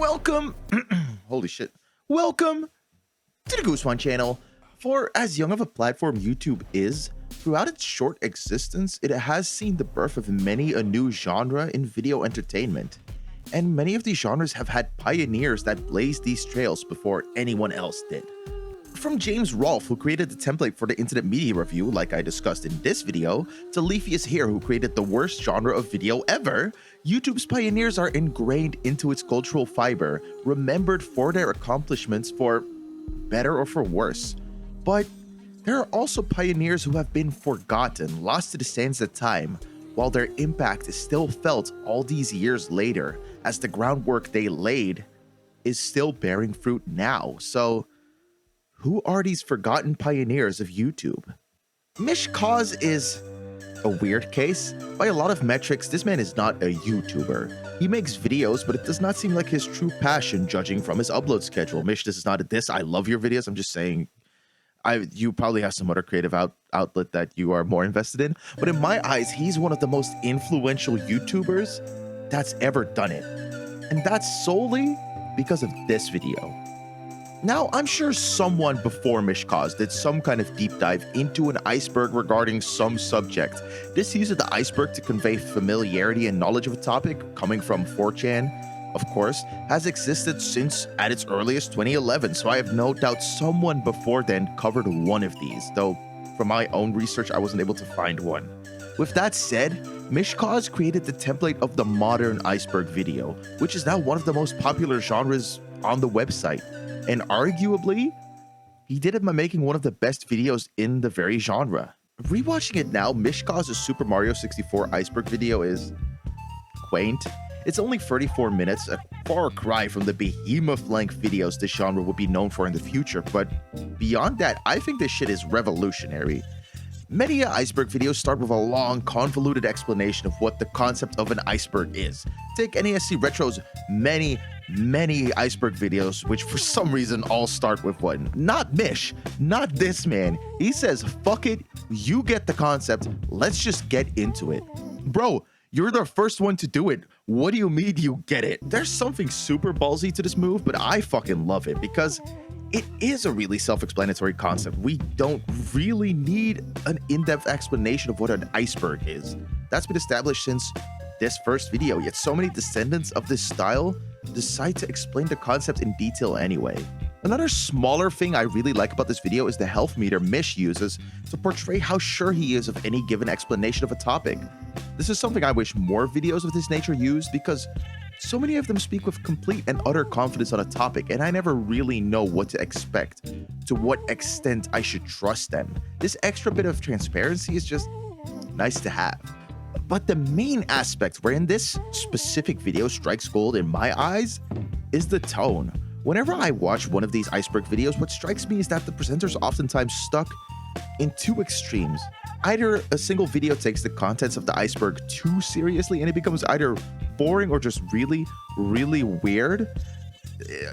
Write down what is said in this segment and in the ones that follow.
Welcome, holy shit, welcome to the Goose One channel. For as young of a platform YouTube is, throughout its short existence, it has seen the birth of many a new genre in video entertainment. And many of these genres have had pioneers that blazed these trails before anyone else did. From James Rolfe, who created the template for the Internet Media Review, like I discussed in this video, to Leafius here, who created the worst genre of video ever, YouTube's pioneers are ingrained into its cultural fiber, remembered for their accomplishments for better or for worse. But there are also pioneers who have been forgotten, lost to the sands of time, while their impact is still felt all these years later, as the groundwork they laid is still bearing fruit now. So, who are these forgotten pioneers of YouTube? Mish Koz is a weird case. By a lot of metrics, this man is not a YouTuber. He makes videos, but it does not seem like his true passion, judging from his upload schedule. Mish, this is not a diss. I love your videos. I'm just saying, you probably have some other creative outlet that you are more invested in. But in my eyes, he's one of the most influential YouTubers that's ever done it. And that's solely because of this video. Now, I'm sure someone before Mish Koz did some kind of deep dive into an iceberg regarding some subject. This use of the iceberg to convey familiarity and knowledge of a topic, coming from 4chan, of course, has existed since at its earliest 2011, so I have no doubt someone before then covered one of these, though from my own research I wasn't able to find one. With that said, Mish Koz created the template of the modern iceberg video, which is now one of the most popular genres on the website. And arguably, he did it by making one of the best videos in the very genre. Rewatching it now, Mish Koz's Super Mario 64 iceberg video is quaint. It's only 34 minutes, a far cry from the behemoth-length videos this genre will be known for in the future, but beyond that, I think this shit is revolutionary. Many iceberg videos start with a long, convoluted explanation of what the concept of an iceberg is. Take NASC Retro's many iceberg videos, which for some reason all start with one. Not Mish, not this man. He says, fuck it, you get the concept, let's just get into it. Bro, you're the first one to do it. What do you mean you get it? There's something super ballsy to this move, but I fucking love it because it is a really self-explanatory concept. We don't really need an in-depth explanation of what an iceberg is. That's been established since this first video, yet so many descendants of this style decide to explain the concept in detail anyway. Another smaller thing I really like about this video is the health meter Mish uses to portray how sure he is of any given explanation of a topic. This is something I wish more videos of this nature used because so many of them speak with complete and utter confidence on a topic, and I never really know what to expect, to what extent I should trust them. This extra bit of transparency is just nice to have. But the main aspect wherein this specific video strikes gold in my eyes is the tone. Whenever I watch one of these iceberg videos, what strikes me is that the presenters are oftentimes stuck in two extremes. Either a single video takes the contents of the iceberg too seriously and it becomes either boring or just really weird,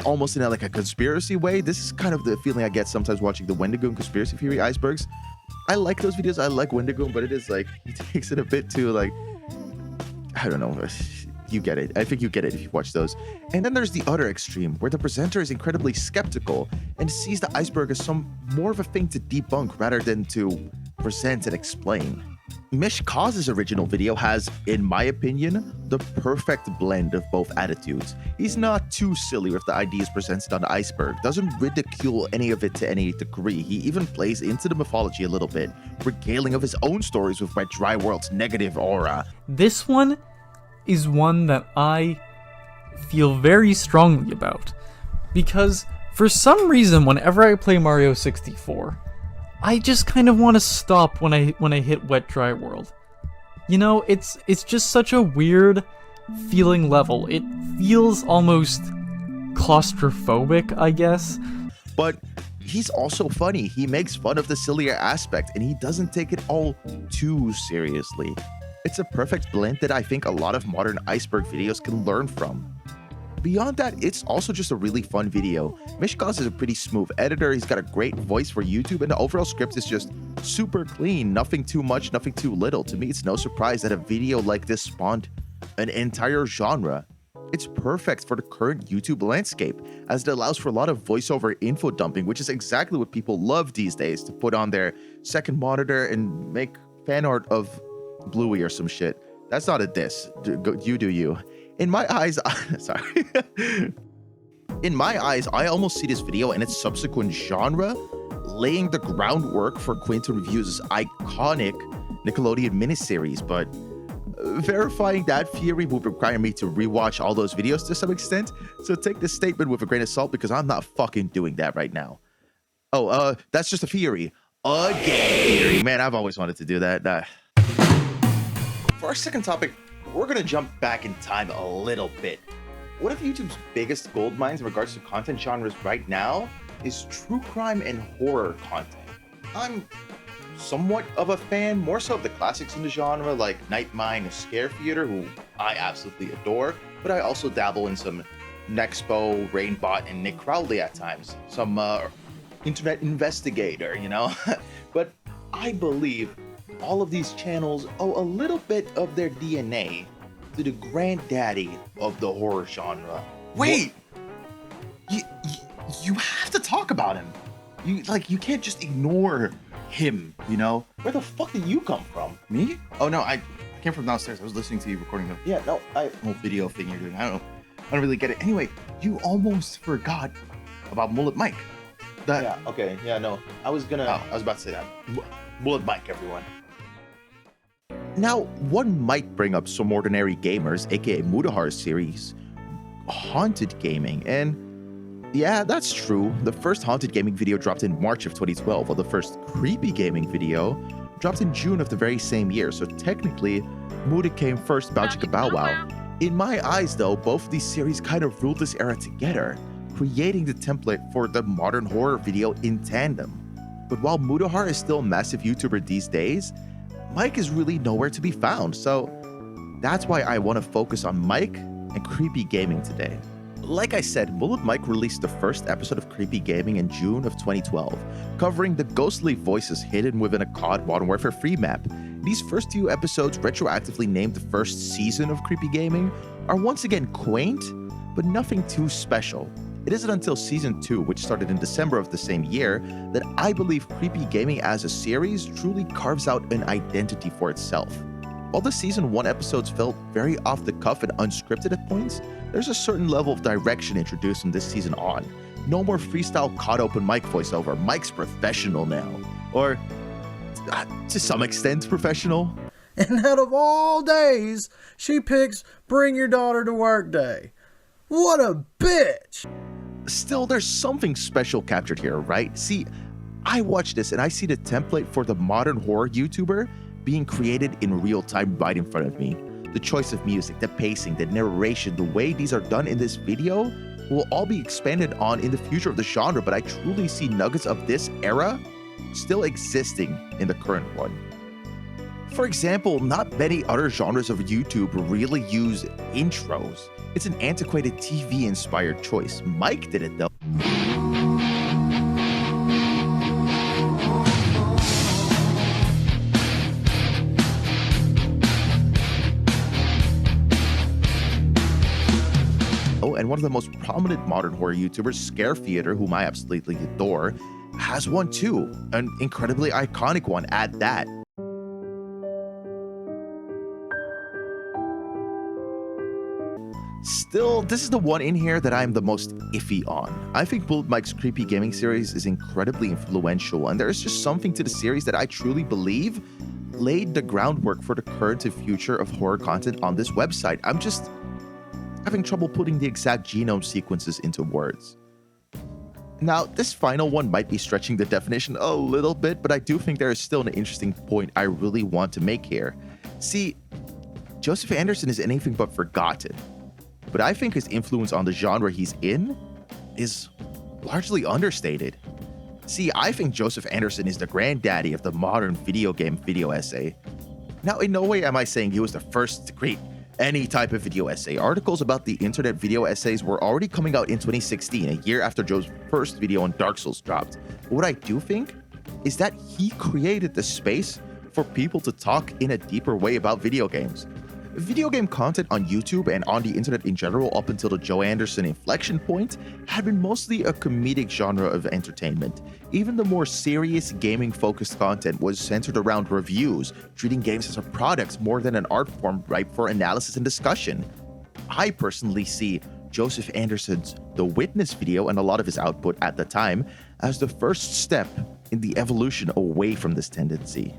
almost in like a conspiracy way. This is kind of the feeling I get sometimes watching the Wendigo conspiracy theory icebergs. I like those videos, I like Wendigo, but it is like, he takes it a bit too, like, I don't know, you get it. I think you get it if you watch those. And then there's the other extreme, where the presenter is incredibly skeptical and sees the iceberg as more of a thing to debunk rather than to present and explain. Mish Koz's original video has, in my opinion, the perfect blend of both attitudes. He's not too silly with the ideas presented on the iceberg, doesn't ridicule any of it to any degree. He even plays into the mythology a little bit, regaling of his own stories with Wet Dry World's negative aura. This one is one that I feel very strongly about, because for some reason whenever I play Mario 64, I just kind of want to stop when I hit Wet Dry World. You know, it's just such a weird feeling level. It feels almost claustrophobic, I guess. But he's also funny. He makes fun of the sillier aspect and he doesn't take it all too seriously. It's a perfect blend that I think a lot of modern iceberg videos can learn from. Beyond that, it's also just a really fun video. Mish Koz is a pretty smooth editor, he's got a great voice for YouTube, and the overall script is just super clean, nothing too much, nothing too little. To me, it's no surprise that a video like this spawned an entire genre. It's perfect for the current YouTube landscape, as it allows for a lot of voiceover info dumping, which is exactly what people love these days, to put on their second monitor and make fan art of Bluey or some shit. That's not a diss. You do you. In my eyes, sorry. In my eyes, I almost see this video and its subsequent genre laying the groundwork for Quentin Review's iconic Nickelodeon miniseries, but verifying that theory would require me to rewatch all those videos to some extent, so take this statement with a grain of salt because I'm not fucking doing that right now. Oh, that's just a theory. Again, theory. Man, I've always wanted to do that. For our second topic, we're gonna jump back in time a little bit. One of YouTube's biggest gold mines in regards to content genres right now is true crime and horror content. I'm somewhat of a fan, more so of the classics in the genre like Nightmine and Scare Theater, who I absolutely adore, but I also dabble in some Nexpo, Rainbot, and Nick Crowley at times. Some internet investigator, you know? But I believe all of these channels owe a little bit of their DNA to the granddaddy of the horror genre. Wait! You have to talk about him. You can't just ignore him, you know? Where the fuck did you come from? Me? Oh no, I came from downstairs. I was listening to you recording the whole video thing you're doing. I don't really get it. Anyway, you almost forgot about Mullet Mike. Yeah, okay, yeah, no. I was about to say that. Mullet Mike, everyone. Now, one might bring up Some Ordinary Gamers, aka Mudahar's series, Haunted Gaming, and yeah, that's true. The first Haunted Gaming video dropped in March of 2012, while the first Creepy Gaming video dropped in June of the very same year, so technically, Muda came first, Bow Chicka Bow Wow. In my eyes, though, both of these series kind of ruled this era together, creating the template for the modern horror video in tandem. But while Mudahar is still a massive YouTuber these days, Mike is really nowhere to be found, so that's why I want to focus on Mike and Creepy Gaming today. Like I said, Mullet Mike released the first episode of Creepy Gaming in June of 2012, covering the ghostly voices hidden within a COD Modern Warfare free map. These first two episodes, retroactively named the first season of Creepy Gaming, are once again quaint, but nothing too special. It isn't until Season 2, which started in December of the same year, that I believe Creepy Gaming as a series truly carves out an identity for itself. While the Season 1 episodes felt very off the cuff and unscripted at points, there's a certain level of direction introduced from this season on. No more freestyle COD open mic voiceover, Mike's professional now. Or, to some extent, professional. And out of all days, she picks Bring Your Daughter to Work Day. What a bitch! Still, there's something special captured here, right? See, I watch this and I see the template for the modern horror YouTuber being created in real time right in front of me. The choice of music, the pacing, the narration, the way these are done in this video will all be expanded on in the future of the genre, but I truly see nuggets of this era still existing in the current one. For example, not many other genres of YouTube really use intros. It's an antiquated TV-inspired choice. Mike did it though. And one of the most prominent modern horror YouTubers, Scare Theater, whom I absolutely adore, has one too. An incredibly iconic one at that. Still, this is the one in here that I'm the most iffy on. I think Mullet Mike's Creepy Gaming series is incredibly influential, and there's just something to the series that I truly believe laid the groundwork for the current and future of horror content on this website. I'm just having trouble putting the exact genome sequences into words. Now, this final one might be stretching the definition a little bit, but I do think there is still an interesting point I really want to make here. See, Joseph Anderson is anything but forgotten, but I think his influence on the genre he's in is largely understated. See, I think Joseph Anderson is the granddaddy of the modern video game video essay. Now, in no way am I saying he was the first to create any type of video essay. Articles about the internet video essays were already coming out in 2016, a year after Joe's first video on Dark Souls dropped. But what I do think is that he created the space for people to talk in a deeper way about video games. Video game content on YouTube and on the internet in general up until the Joe Anderson inflection point had been mostly a comedic genre of entertainment. Even the more serious gaming-focused content was centered around reviews, treating games as a product more than an art form ripe for analysis and discussion. I personally see Joseph Anderson's The Witness video and a lot of his output at the time as the first step in the evolution away from this tendency.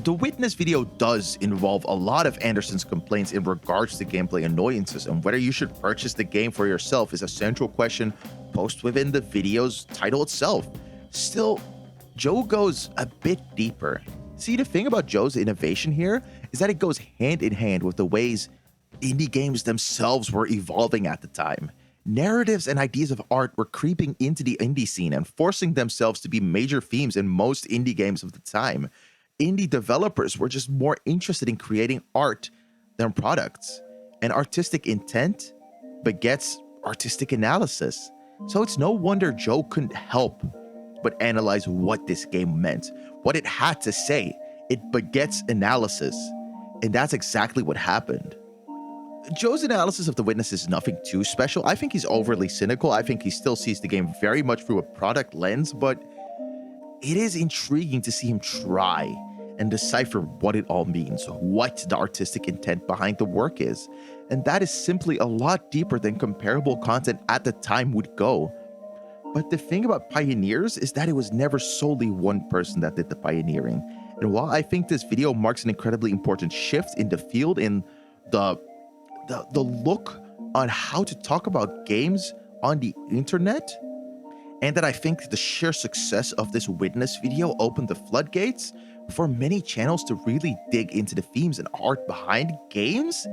The Witness video does involve a lot of Anderson's complaints in regards to gameplay annoyances, and whether you should purchase the game for yourself is a central question posed within the video's title itself. Still, Joe goes a bit deeper. See, the thing about Joe's innovation here is that it goes hand in hand with the ways indie games themselves were evolving at the time. Narratives and ideas of art were creeping into the indie scene and forcing themselves to be major themes in most indie games of the time. Indie developers were just more interested in creating art than products, and artistic intent begets artistic analysis. So it's no wonder Joe couldn't help but analyze what this game meant, what it had to say. It begets analysis, and that's exactly what happened. Joe's analysis of The Witness is nothing too special. I think he's overly cynical. I think he still sees the game very much through a product lens, but it is intriguing to see him try and decipher what it all means, what the artistic intent behind the work is. And that is simply a lot deeper than comparable content at the time would go. But the thing about pioneers is that it was never solely one person that did the pioneering. And while I think this video marks an incredibly important shift in the field, in the look on how to talk about games on the internet, and that I think the sheer success of this Witness video opened the floodgates for many channels to really dig into the themes and art behind games,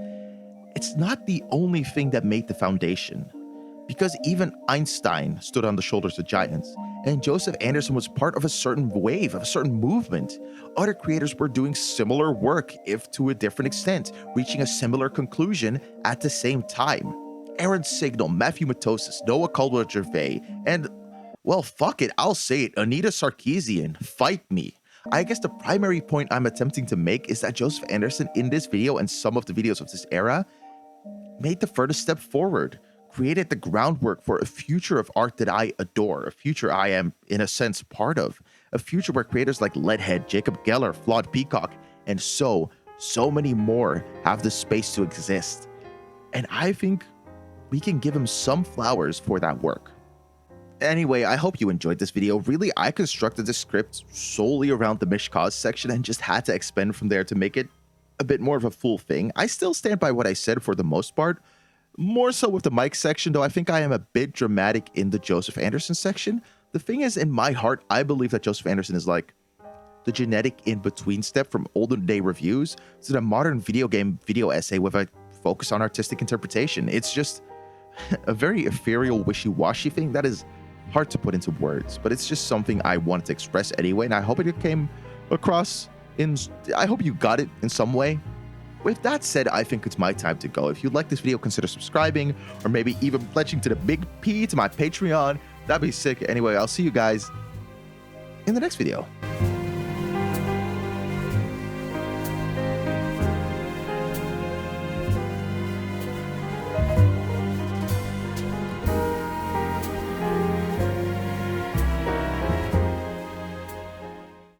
it's not the only thing that made the foundation. Because even Einstein stood on the shoulders of giants, and Joseph Anderson was part of a certain wave, of a certain movement. Other creators were doing similar work, if to a different extent, reaching a similar conclusion at the same time. Aaron Signal, Matthew Matosis, Noah Caldwell-Gervais, and, well, fuck it, I'll say it, Anita Sarkeesian, fight me. I guess the primary point I'm attempting to make is that Joseph Anderson in this video and some of the videos of this era made the furthest step forward, created the groundwork for a future of art that I adore, a future I am, in a sense, part of, a future where creators like Leadhead, Jacob Geller, Flawed Peacock, and so many more have the space to exist. And I think we can give him some flowers for that work. Anyway, I hope you enjoyed this video. Really, I constructed the script solely around the Mish Koz section and just had to expand from there to make it a bit more of a full thing. I still stand by what I said for the most part, more so with the Mike section, though I think I am a bit dramatic in the Joseph Anderson section. The thing is, in my heart, I believe that Joseph Anderson is like the genetic in-between step from olden day reviews to the modern video game video essay with a focus on artistic interpretation. It's just a very ethereal, wishy-washy thing that is hard to put into words, but it's just something I wanted to express anyway, and I hope it came across I hope you got it in some way. With that said, I think it's my time to go. If you like this video, consider subscribing, or maybe even pledging to the Big P to my Patreon. That'd be sick. Anyway, I'll see you guys in the next video.